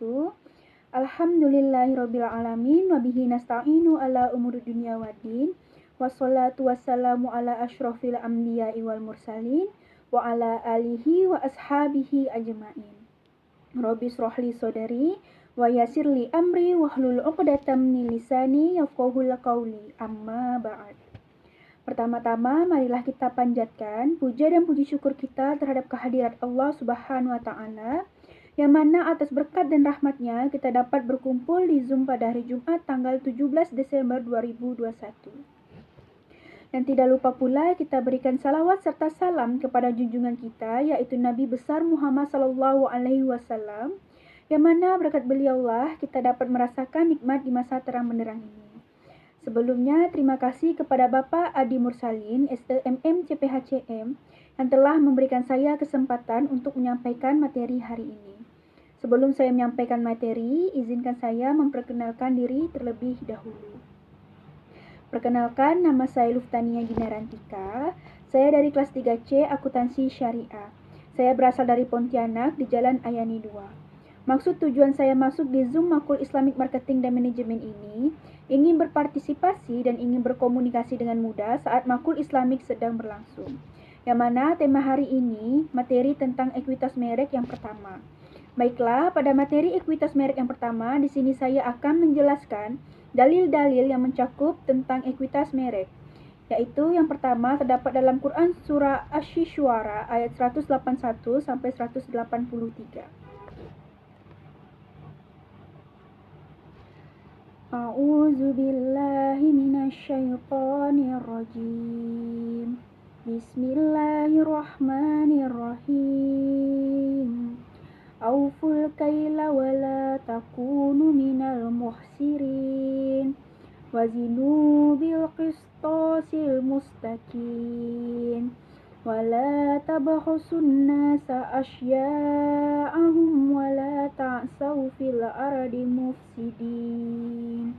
wabarakatuh. Alhamdulillahirabbil alamin wa bihi nasta'inu ala umuri dunya waddin. Wassalatu wassalamu ala asyrofil anbiya'i wal mursalin wa ala alihi wa ashabihi ajmain. Rabbi shrahli sadri wa yassirli amri wahlul 'uqdatam min lisani yafqahul qawli. Amma ba'd. Pertama-tama, marilah kita panjatkan puja dan puji syukur kita terhadap kehadirat Allah Subhanahu wa Ta'ala, yang mana atas berkat dan rahmatnya kita dapat berkumpul di Zoom pada hari Jumat tanggal 17 Desember 2021. Dan tidak lupa pula kita berikan salawat serta salam kepada junjungan kita, yaitu Nabi besar Muhammad SAW, yang mana berkat beliaulah kita dapat merasakan nikmat di masa terang benderang ini. Sebelumnya, terima kasih kepada Bapak Adi Mursalin, STMM CPHCM, yang telah memberikan saya kesempatan untuk menyampaikan materi hari ini. Sebelum saya menyampaikan materi, izinkan saya memperkenalkan diri terlebih dahulu. Perkenalkan, nama saya Luftania Ginarantika. Saya dari kelas 3C Akuntansi Syariah. Saya berasal dari Pontianak di Jalan Ayani 2. Maksud tujuan saya masuk di Zoom Makul Islamic Marketing dan Manajemen ini ingin berpartisipasi dan ingin berkomunikasi dengan mudah saat Makul Islamik sedang berlangsung. Yang mana tema hari ini materi tentang ekuitas merek yang pertama. Baiklah, pada materi ekuitas merek yang pertama, di sini saya akan menjelaskan dalil-dalil yang mencakup tentang ekuitas merek. Yaitu yang pertama terdapat dalam Quran surah Asy-Syu'ara ayat 181 sampai 183. A'udzu billahi minasyaitonir rajim. Bismillahirrahmanirrahim. Auful kaila wa la takunu minal muhsirin. Wazinu bil qistasil mustaqim. Wala tabkhasun nasa asya'ahum wala ta'saw fil ardi mufsidin.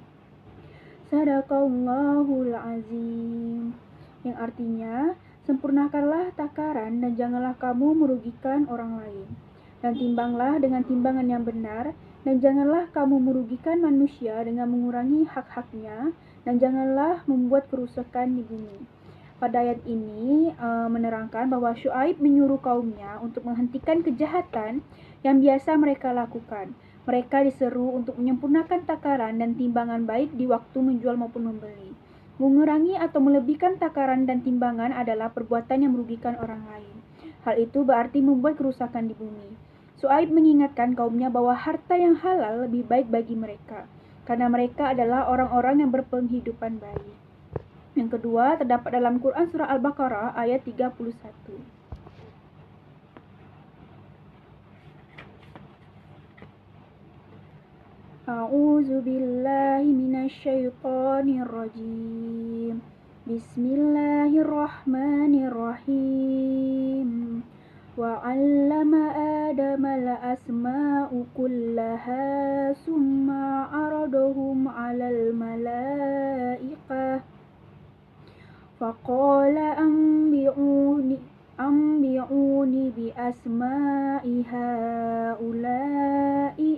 Sadaqallahul azim. Yang artinya, sempurnakanlah takaran dan janganlah kamu merugikan orang lain. Dan timbanglah dengan timbangan yang benar, dan janganlah kamu merugikan manusia dengan mengurangi hak-haknya, dan janganlah membuat kerusakan di bumi. Pada ayat ini menerangkan bahwa Syuaib menyuruh kaumnya untuk menghentikan kejahatan yang biasa mereka lakukan. Mereka diseru untuk menyempurnakan takaran dan timbangan baik di waktu menjual maupun membeli. Mengurangi atau melebihkan takaran dan timbangan adalah perbuatan yang merugikan orang lain. Hal itu berarti membuat kerusakan di bumi. Syuaib mengingatkan kaumnya bahwa harta yang halal lebih baik bagi mereka, karena mereka adalah orang-orang yang berpenghidupan baik. Yang kedua, terdapat dalam Quran surah Al-Baqarah ayat 31. A'udzu billahi minasyaitonir rajim. Bismillahirrahmanirrahim. Wa 'allama Adama al-asma'u kullaha summa 'aradahum 'alal malaikah. Faqala anbi'uni bi asma'i haula'i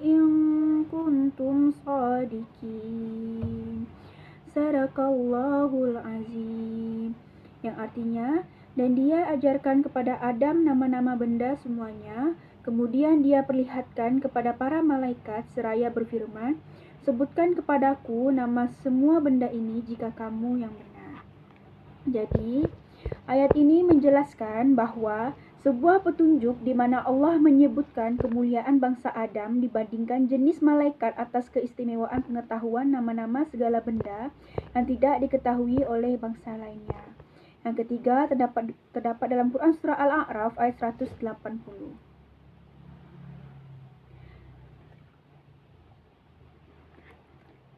in kuntum shadiqin. Sadaqallahul azim. Yang artinya, dan dia ajarkan kepada Adam nama-nama benda semuanya, kemudian dia perlihatkan kepada para malaikat seraya berfirman, sebutkan kepadaku nama semua benda ini jika kamu yang benar. Jadi, ayat ini menjelaskan bahwa sebuah petunjuk di mana Allah menyebutkan kemuliaan bangsa Adam dibandingkan jenis malaikat atas keistimewaan pengetahuan nama-nama segala benda yang tidak diketahui oleh bangsa lainnya. Yang ketiga, terdapat dalam Quran surah Al-A'raf ayat 180.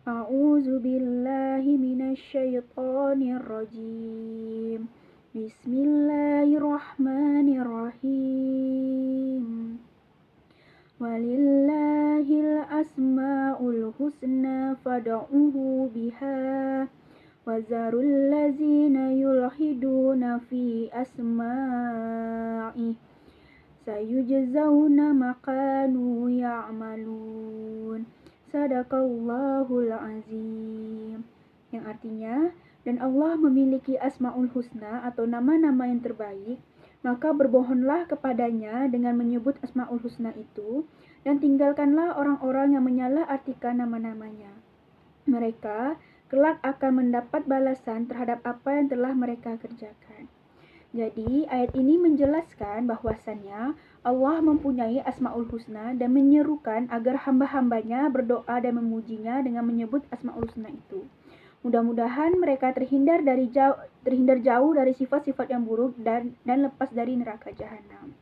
A'udzu billahi minasyaitonir rajim. Bismillahirrahmanirrahim. Walillahil asmaul husna fad'uhu biha wazarul ladzina yulhiduna fi asma'i sayujzauna ma kanu ya'malun. Sadaqallahul azim. Yang artinya, dan Allah memiliki asmaul husna atau nama-nama yang terbaik, maka berbohonlah kepadanya dengan menyebut asmaul husna itu, dan tinggalkanlah orang-orang yang menyalah-artikan nama-namanya. Mereka kelak akan mendapat balasan terhadap apa yang telah mereka kerjakan. Jadi, ayat ini menjelaskan bahwasannya Allah mempunyai asmaul husna dan menyerukan agar hamba-hambanya berdoa dan memujinya dengan menyebut asmaul husna itu. Mudah-mudahan mereka terhindar jauh dari sifat-sifat yang buruk dan lepas dari neraka jahanam.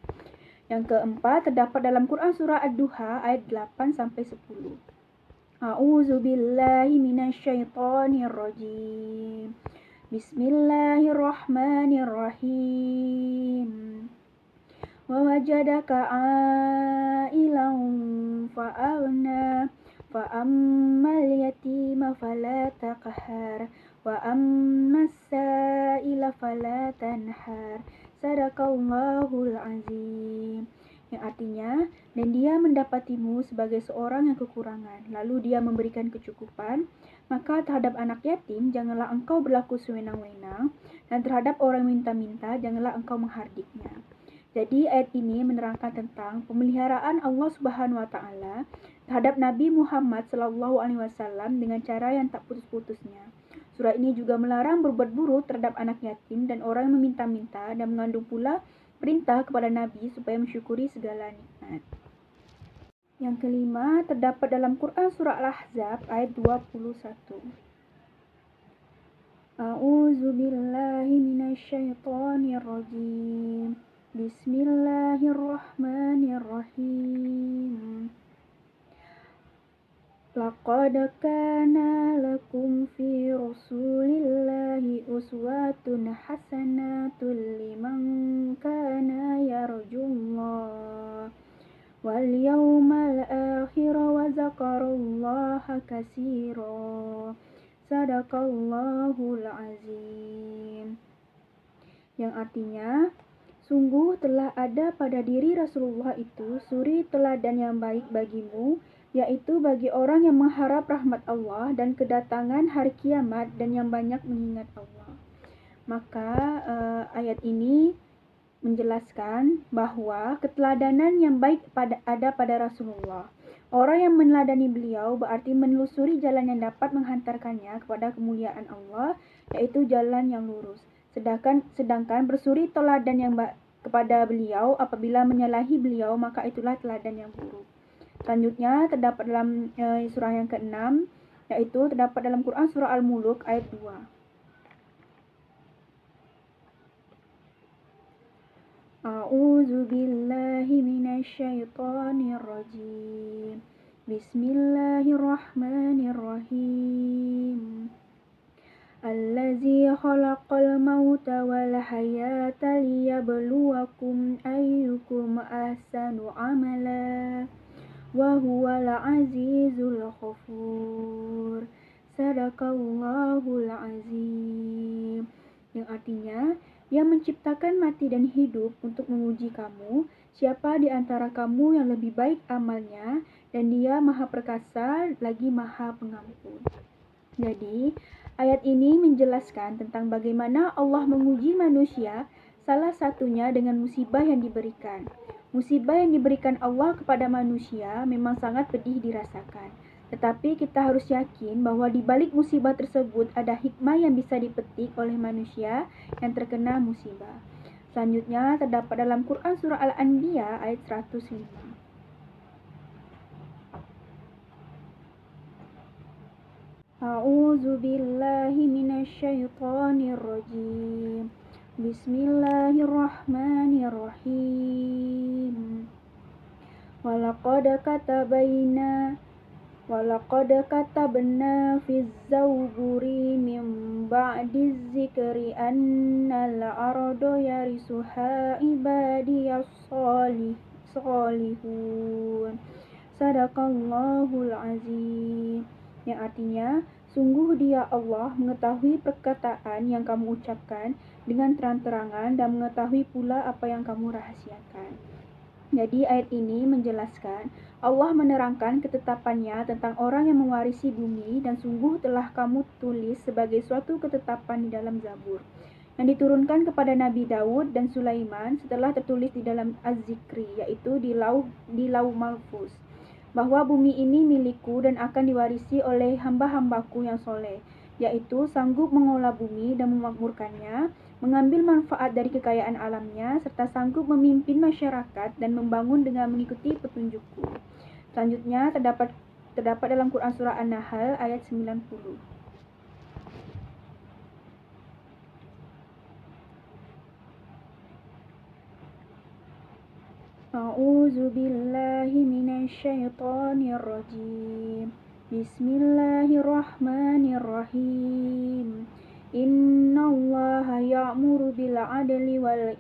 Yang keempat terdapat dalam Quran surah Ad-Duha ayat 8 sampai 10. A'udzu billahi minasyaitonir rajim. Bismillahirrahmanirrahim. Wa wajadaka 'ailan fa'aghna fa ammal yatima fala taqhar wa ammas sa'ila fala tanhar. Sadaqallahul azim. Yang artinya, dan dia mendapatimu sebagai seorang yang kekurangan, lalu dia memberikan kecukupan, maka terhadap anak yatim janganlah engkau berlaku sewenang-wenang, dan terhadap orang minta-minta janganlah engkau menghardiknya. Jadi ayat ini menerangkan tentang pemeliharaan Allah Subhanahu wa taala terhadap Nabi Muhammad SAW dengan cara yang tak putus-putusnya. Surah ini juga melarang berbuat buruk terhadap anak yatim dan orang yang meminta-minta, dan mengandung pula perintah kepada Nabi supaya mensyukuri segala nikmat. Yang kelima terdapat dalam Quran surah Al-Ahzab ayat 21. A'udzu billahi minasyaitonir rajim. Bismillahirrahmanirrahim. Laqad kana lakum fi rasulillahi uswatun hasanatun liman kana yarjullah wal yawmal akhir wa zakarallaha katsira. Sadaqallahul azim. Yang artinya, sungguh telah ada pada diri Rasulullah itu suri teladan yang baik bagimu, yaitu bagi orang yang mengharap rahmat Allah dan kedatangan hari kiamat dan yang banyak mengingat Allah. Maka ayat ini menjelaskan bahwa keteladanan yang baik ada pada Rasulullah. Orang yang meneladani beliau berarti menelusuri jalan yang dapat menghantarkannya kepada kemuliaan Allah, yaitu jalan yang lurus. Sedangkan bersuri teladan yang kepada beliau apabila menyalahi beliau, maka itulah teladan yang buruk. Selanjutnya terdapat dalam surah yang ke-6, yaitu terdapat dalam Quran surah Al-Muluk ayat 2. A'udzu billahi minasyaitonir rajim. Bismillahirrahmanirrahim. Allazi khalaqal mauta wal hayata liyabluwakum ayyukum ahsanu amala wa huwal azizul ghafur. Sadaqallahul azim. Yang artinya, Dia menciptakan mati dan hidup untuk menguji kamu, siapa di antara kamu yang lebih baik amalnya, dan Dia Maha Perkasa lagi Maha Pengampun. Jadi, ayat ini menjelaskan tentang bagaimana Allah menguji manusia, salah satunya dengan musibah yang diberikan. Musibah yang diberikan Allah kepada manusia memang sangat pedih dirasakan. Tetapi kita harus yakin bahwa di balik musibah tersebut ada hikmah yang bisa dipetik oleh manusia yang terkena musibah. Selanjutnya terdapat dalam Quran surah Al-Anbiya ayat 105. A'udzu billahi minasyaitonir rajim. Bismillahirrahmanirrahim. Walaqad katabna fiz zaburi min ba'diz zikri annal arda yarisuha ibadiyas solihun. Sadaqallahul azim. Yang artinya, sungguh Dia Allah mengetahui perkataan yang kamu ucapkan dengan terang-terangan dan mengetahui pula apa yang kamu rahasiakan. Jadi ayat ini menjelaskan Allah menerangkan ketetapannya tentang orang yang mewarisi bumi dan sungguh telah kamu tulis sebagai suatu ketetapan di dalam Zabur yang diturunkan kepada Nabi Daud dan Sulaiman setelah tertulis di dalam Az-Zikri, yaitu di Lauh Mahfuz, bahwa bumi ini milikku dan akan diwarisi oleh hamba-hambaku yang soleh, yaitu sanggup mengolah bumi dan memakmurkannya, mengambil manfaat dari kekayaan alamnya, serta sanggup memimpin masyarakat dan membangun dengan mengikuti petunjukku. Selanjutnya terdapat dalam Quran Surah An-Nahl ayat 90. A'udzu billahi minasy syaithanir rajim. Bismillahirrahmanirrahim. Innallaha ya'muru bil 'adli wal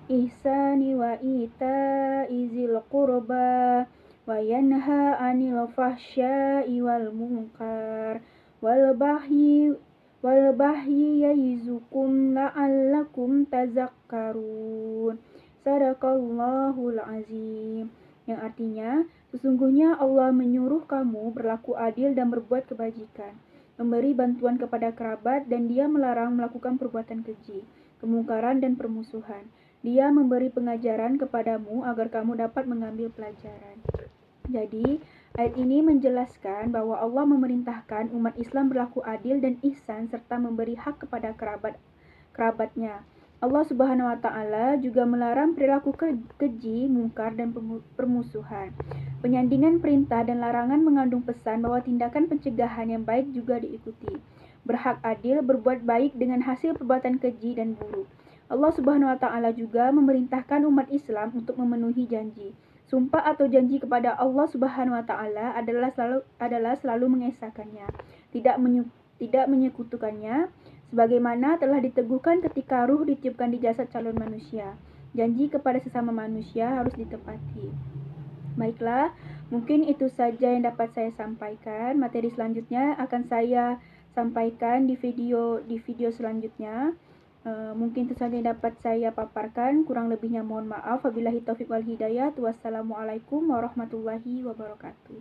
ihsani wa ita'i dzil qurba wa yanha 'anil fahsya'i wal munkar wal baghi ya'izukum la'allakum tazakkarun. Sadaqallahul azim. Yang artinya, sesungguhnya Allah menyuruh kamu berlaku adil dan berbuat kebajikan, memberi bantuan kepada kerabat, dan Dia melarang melakukan perbuatan keji, kemungkaran dan permusuhan. Dia memberi pengajaran kepadamu agar kamu dapat mengambil pelajaran. Jadi, ayat ini menjelaskan bahwa Allah memerintahkan umat Islam berlaku adil dan ihsan serta memberi hak kepada kerabatnya. Allah Subhanahu wa Ta'ala juga melarang perilaku keji, mungkar, dan permusuhan. Penyandingan perintah dan larangan mengandung pesan bahwa tindakan pencegahan yang baik juga diikuti. Berhak adil, berbuat baik dengan hasil perbuatan keji dan buruk. Allah Subhanahu wa Ta'ala juga memerintahkan umat Islam untuk memenuhi janji. Sumpah atau janji kepada Allah Subhanahu wa Ta'ala adalah selalu mengesahkannya, tidak menyekutukannya, sebagaimana telah diteguhkan ketika ruh ditiupkan di jasad calon manusia. Janji kepada sesama manusia harus ditepati. Baiklah, mungkin itu saja yang dapat saya sampaikan. Materi selanjutnya akan saya sampaikan di video selanjutnya. Mungkin itu saja yang dapat saya paparkan. Kurang lebihnya mohon maaf. Wabillahi taufiq wal hidayah. Wassalamualaikum warahmatullahi wabarakatuh.